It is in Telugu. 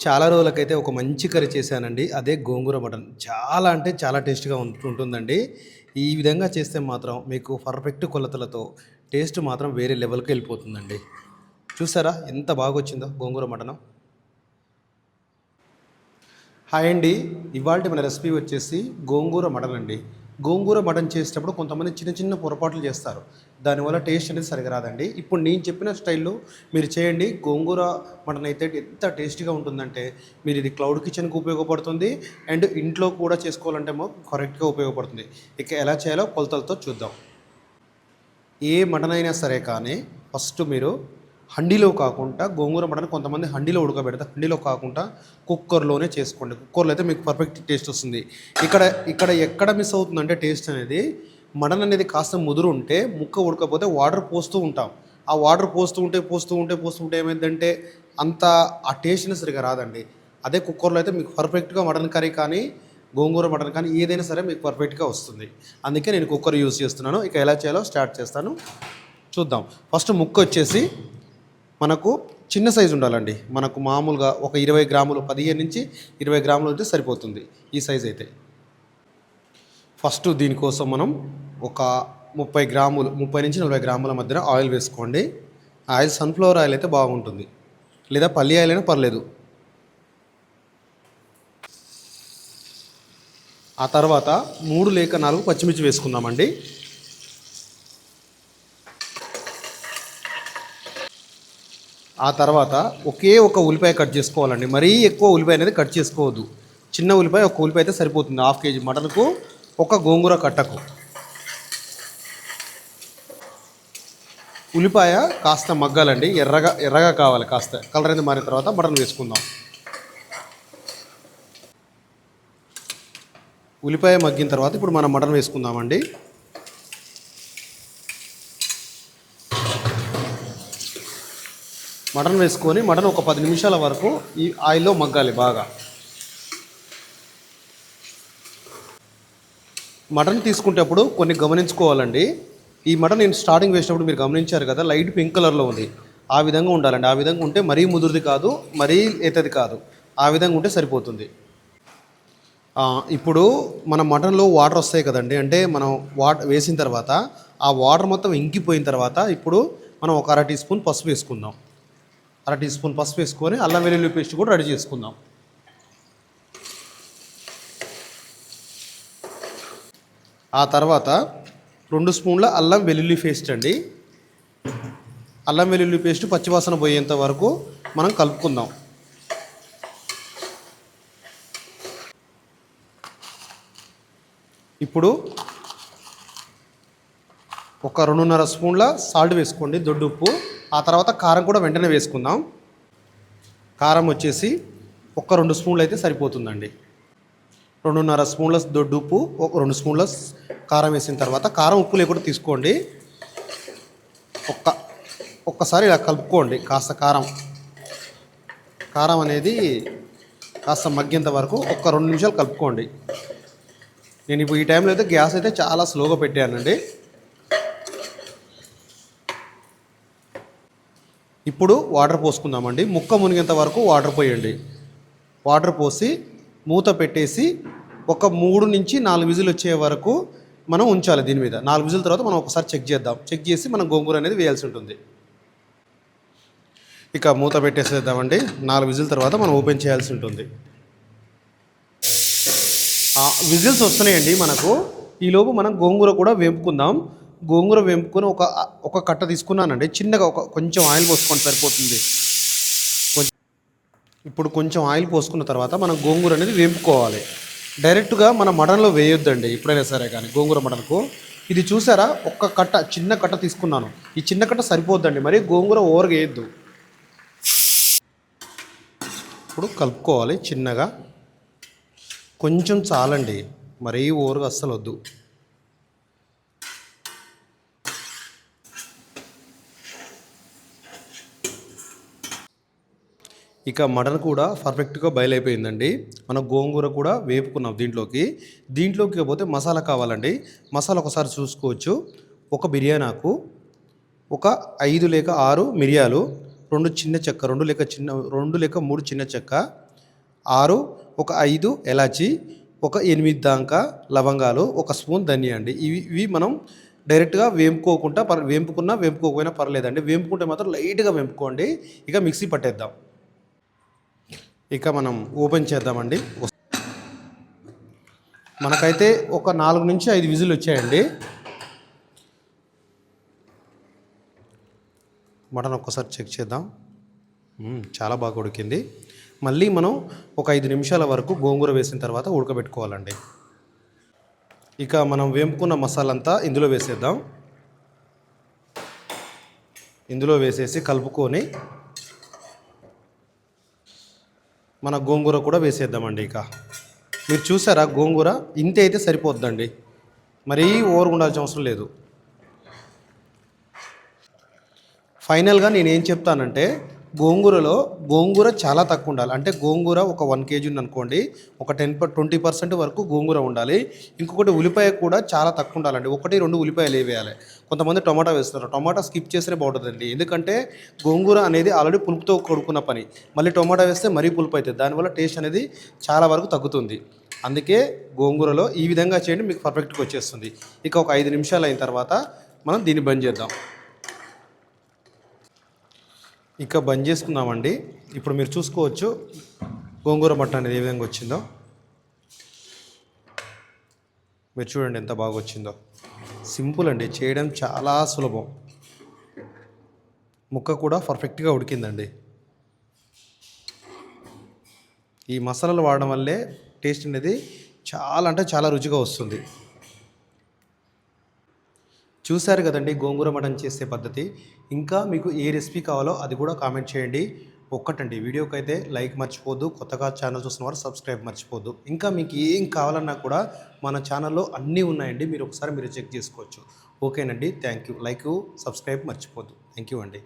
చాలా రోజులకైతే ఒక మంచి కర్రీ చేశానండి. అదే గోంగూర మటన్. చాలా అంటే చాలా టేస్ట్‌గా ఉంటుందండి. ఈ విధంగా చేస్తే మాత్రం మీకు పర్ఫెక్ట్ కొలతలతో టేస్ట్ మాత్రం వేరే లెవెల్‌కెళ్ళిపోతుందండి. చూసారా ఎంత బాగొచ్చిందో గోంగూర మటను? హాయ్ అండి. ఇవాల్టి మన రెసిపీ వచ్చేసి గోంగూర మటన్ అండి. గోంగూర మటన్ చేసేటప్పుడు కొంతమంది చిన్న చిన్న పొరపాట్లు చేస్తారు. దానివల్ల టేస్ట్ అనేది సరిగ్గా రాదండి. ఇప్పుడు నేను చెప్పిన స్టైల్‌లో మీరు చేయండి. గోంగూర మటన్ అయితే ఎంత టేస్టీగా ఉంటుందంటే మీరు ఇది క్లౌడ్ కిచెన్‌కి ఉపయోగపడుతుంది. అండ్ ఇంట్లో కూడా చేసుకోవాలంటే ఏమో కరెక్ట్‌గా ఉపయోగపడుతుంది. ఇక ఎలా చేయాలో కొలతలతో చూద్దాం. ఏ మటన్ అయినా సరే కానీ ఫస్ట్ మీరు హండీలో కాకుండా గోంగూర మటన్ కొంతమంది హండీలో ఉడకబెడతారు. హండీలో కాకుండా కుక్కర్‌లోనే చేసుకోండి. కుక్కర్‌లో అయితే మీకు పర్ఫెక్ట్ టేస్ట్ వస్తుంది. ఇక్కడ ఇక్కడ ఎక్కడ మిస్ అవుతుందంటే టేస్ట్ అనేది మటన్ అనేది కాస్త ముదురు ఉంటే ముక్క ఉడకపోతే వాటర్ పోస్తూ ఉంటాం. ఆ వాటర్ పోస్తూ ఉంటే ఏమైందంటే అంత ఆ టేస్ట్‌ని సరిగ్గా రాదండి. అదే కుక్కర్‌లో అయితే మీకు పర్ఫెక్ట్‌గా మటన్ కర్రీ కానీ గోంగూర మటన్ కానీ ఏదైనా సరే మీకు పర్ఫెక్ట్‌గా వస్తుంది. అందుకే నేను కుక్కర్ యూజ్ చేస్తున్నాను. ఇక ఎలా చేయాలో స్టార్ట్ చేస్తాను. చూద్దాం. ఫస్ట్ ముక్క వచ్చేసి మనకు చిన్న సైజు ఉండాలండి. మనకు మామూలుగా ఒక 20 గ్రాములు 15-20 గ్రాములు అయితే సరిపోతుంది ఈ సైజ్ అయితే. ఫస్ట్ దీనికోసం మనం ఒక 30 గ్రాములు 30-40 గ్రాముల మధ్యన ఆయిల్ వేసుకోండి. ఆయిల్ సన్‌ఫ్లవర్ ఆయిల్ అయితే బాగుంటుంది. లేదా పల్లి ఆయిల్ అయినా పర్లేదు. ఆ తర్వాత 3 లేక 4 పచ్చిమిర్చి వేసుకుందామండి. ఆ తర్వాత ఒకే ఒక ఉల్లిపాయ కట్ చేసుకోవాలండి. మరీ ఎక్కువ ఉల్లిపాయ అనేది కట్ చేసుకోవద్దు. చిన్న ఉల్లిపాయ ఒక ఉల్లిపాయ అయితే సరిపోతుంది. 1/2 కేజీ మటన్కు ఒక గోంగూర కట్టకు. ఉల్లిపాయ కాస్త మగ్గాలండి. ఎర్రగా కావాలి కాస్త. కలర్ అనేది మారిన తర్వాత మటన్ వేసుకుందాం. ఉల్లిపాయ మగ్గిన తర్వాత ఇప్పుడు మనం మటన్ వేసుకుందామండి. మటన్ వేసుకొని మటన్ ఒక 10 నిమిషాల వరకు ఈ ఆయిల్లో మగ్గాలి బాగా. మటన్ తీసుకునేటప్పుడు కొన్ని గమనించుకోవాలండి. ఈ మటన్ నేను స్టార్టింగ్ వేసినప్పుడు మీరు గమనించారు కదా, లైట్ పింక్ కలర్లో ఉంది. ఆ విధంగా ఉండాలండి. ఆ విధంగా ఉంటే మరీ ముదురుది కాదు, మరీ లేతది కాదు. ఆ విధంగా ఉంటే సరిపోతుంది. ఇప్పుడు మన మటన్లో వాటర్ వస్తాయి కదండి. అంటే మనం వేసిన తర్వాత ఆ వాటర్ మొత్తం ఇంకిపోయిన తర్వాత ఇప్పుడు మనం ఒక 1/2 టీ స్పూన్ పసుపు వేసుకుందాం. 1/2 టీ స్పూన్ పసుపు వేసుకొని అల్లం వెల్లుల్లి పేస్ట్ కూడా రెడీ చేసుకుందాం. ఆ తర్వాత 2 స్పూన్ల అల్లం వెల్లుల్లి పేస్ట్ అండి. అల్లం వెల్లుల్లి పేస్ట్ పచ్చివాసన పోయేంత వరకు మనం కలుపుకుందాం. ఇప్పుడు ఒక 2.5 స్పూన్ల సాల్ట్ వేసుకోండి, దొడ్డుప్పు. ఆ తర్వాత కారం కూడా వెంటనే వేసుకుందాం. కారం వచ్చేసి ఒక 2 స్పూన్లు అయితే సరిపోతుందండి. 2.5 స్పూన్ల దొడ్డుప్పు, ఒక 2 స్పూన్ల కారం వేసిన తర్వాత కారం ఉప్పు లేకుండా తీసుకోండి. ఒక్కసారి ఇలా కలుపుకోండి. కాస్త కారం అనేది కాస్త మగ్గేంత వరకు ఒక 2 నిమిషాలు కలుపుకోండి. నేను ఇప్పుడు ఈ టైంలో అయితే గ్యాస్ అయితే చాలా స్లోగా పెట్టానండి. ఇప్పుడు వాటర్ పోసుకుందామండి. ముక్క మునిగేంత వరకు వాటర్ పోయండి. వాటర్ పోసి మూత పెట్టేసి ఒక 3-4 విజిల్ వచ్చే వరకు మనం ఉంచాలి దీని మీద. 4 విజిల్ తర్వాత మనం ఒకసారి చెక్ చేద్దాం. చెక్ చేసి మనం గోంగూర అనేది వేయాల్సి ఉంటుంది. ఇక మూత పెట్టేసేద్దామండి. 4 విజిల్ తర్వాత మనం ఓపెన్ చేయాల్సి ఉంటుంది. విజిల్స్ వస్తున్నాయండి మనకు. ఈలోపు మనం గోంగూర కూడా వేపుకుందాం. గోంగూర వేపుకొని ఒక కట్ట తీసుకున్నానండి. చిన్నగా కొంచెం ఆయిల్ పోసుకొని సరిపోతుంది. ఇప్పుడు కొంచెం ఆయిల్ పోసుకున్న తర్వాత మనం గోంగూర అనేది వేపుకోవాలి. డైరెక్ట్గా మన మటన్లో వేయొద్దండి ఎప్పుడైనా సరే కానీ. గోంగూర మటన్కు ఇది చూసారా, చిన్న కట్ట తీసుకున్నాను. ఈ చిన్న కట్ట సరిపోద్దండి, మరి గోంగూర ఓవర్గా వేయద్దు. ఇప్పుడు కలుపుకోవాలి చిన్నగా. కొంచెం చాలండి, మరీ ఓవర్గా అస్సలు వద్దు. ఇక మటన్ కూడా పర్ఫెక్ట్గా బాయిల్ అయిపోయిందండి. మనం గోంగూర కూడా వేపుకున్నాం దీంట్లోకి పోతే మసాలా కావాలండి. మసాలా ఒకసారి చూసుకోవచ్చు. ఒక బిర్యానీ ఆకు, ఒక 5 లేక 6 మిరియాలు, 2 చిన్న చెక్క, 2 లేక 3 చిన్న చెక్క, ఒక 5 ఎలాచి, ఒక 8 దాకా లవంగాలు, ఒక స్పూన్ ధనియా అండి. ఇవి మనం డైరెక్ట్గా వేంపుకున్నా వేంపుకోకపోయినా పర్లేదండి. వేంపుకుంటే మాత్రం లైట్గా వేంపుకోండి. ఇక మిక్సీ పట్టేద్దాం. ఇక మనం ఓపెన్ చేద్దామండి. మనకైతే ఒక 4 నుంచి 5 విజిల్ వచ్చాయండి. మటన్ ఒక్కసారి చెక్ చేద్దాం. చాలా బాగా ఉడికింది. మళ్ళీ మనం ఒక 5 నిమిషాల వరకు గోంగూర వేసిన తర్వాత ఉడకబెట్టుకోవాలండి. ఇక మనం వేంపుకున్న మసాలా అంతా ఇందులో వేసేద్దాం. ఇందులో వేసేసి కలుపుకొని మన గోంగూర కూడా వేసేద్దామండి. ఇక మీరు చూసారా, గోంగూర ఇంతే అయితే సరిపోద్దండి, మరీ ఓవర్ ఉండాల్సిన అవసరం లేదు. ఫైనల్గా నేనేం చెప్తానంటే, గోంగూర చాలా తక్కువ ఉండాలి. అంటే గోంగూర ఒక 1 kg ఉందనుకోండి, ఒక 20% వరకు గోంగూర ఉండాలి. ఇంకొకటి ఉల్లిపాయ కూడా చాలా తక్కువ ఉండాలండి. 1-2 ఉల్లిపాయలు వేయాలి. కొంతమంది టొమాటో వేస్తారు. టొమాటో స్కిప్ చేస్తేనే బాగుంటుందండి. ఎందుకంటే గోంగూర అనేది ఆల్రెడీ పులుపుతో కూడుకున్న పని. మళ్ళీ టొమాటో వేస్తే మరీ పులుపు అవుతుంది. దానివల్ల టేస్ట్ అనేది చాలా వరకు తగ్గుతుంది. అందుకే గోంగూరలో ఈ విధంగా చేయండి, మీకు పర్ఫెక్ట్గా వచ్చేస్తుంది. ఇక ఒక 5 నిమిషాలు అయిన తర్వాత మనం దీన్ని బంద్ చేద్దాం. ఇక బంద్ చేసుకుందామండి. ఇప్పుడు మీరు చూసుకోవచ్చు గోంగూర మటన్ అనేది ఏ విధంగా వచ్చిందో. మీరు చూడండి ఎంత బాగా వచ్చిందో. సింపుల్ అండి, చేయడం చాలా సులభం. ముక్క కూడా పర్ఫెక్ట్గా ఉడికిందండి. ఈ మసాలాలు వాడడం వల్లే టేస్ట్ అనేది చాలా అంటే చాలా రుచిగా వస్తుంది. చూశారు కదండి గోంగూర మటన్ చేసే పద్ధతి. ఇంకా మీకు ఏ రెసిపీ కావాలో అది కూడా కామెంట్ చేయండి. ఒక్కటండి, వీడియోకి అయితే లైక్ మర్చిపోద్దు. కొత్తగా ఛానల్ చూసిన వారు సబ్స్క్రైబ్ మర్చిపోద్దు. ఇంకా మీకు ఏం కావాలన్నా కూడా మన ఛానల్లో అన్నీ ఉన్నాయండి, మీరు ఒకసారి చెక్ చేసుకోవచ్చు. ఓకేనండి, థ్యాంక్ యూ. లైక్ సబ్స్క్రైబ్ మర్చిపోద్దు. థ్యాంక్ యూ అండి.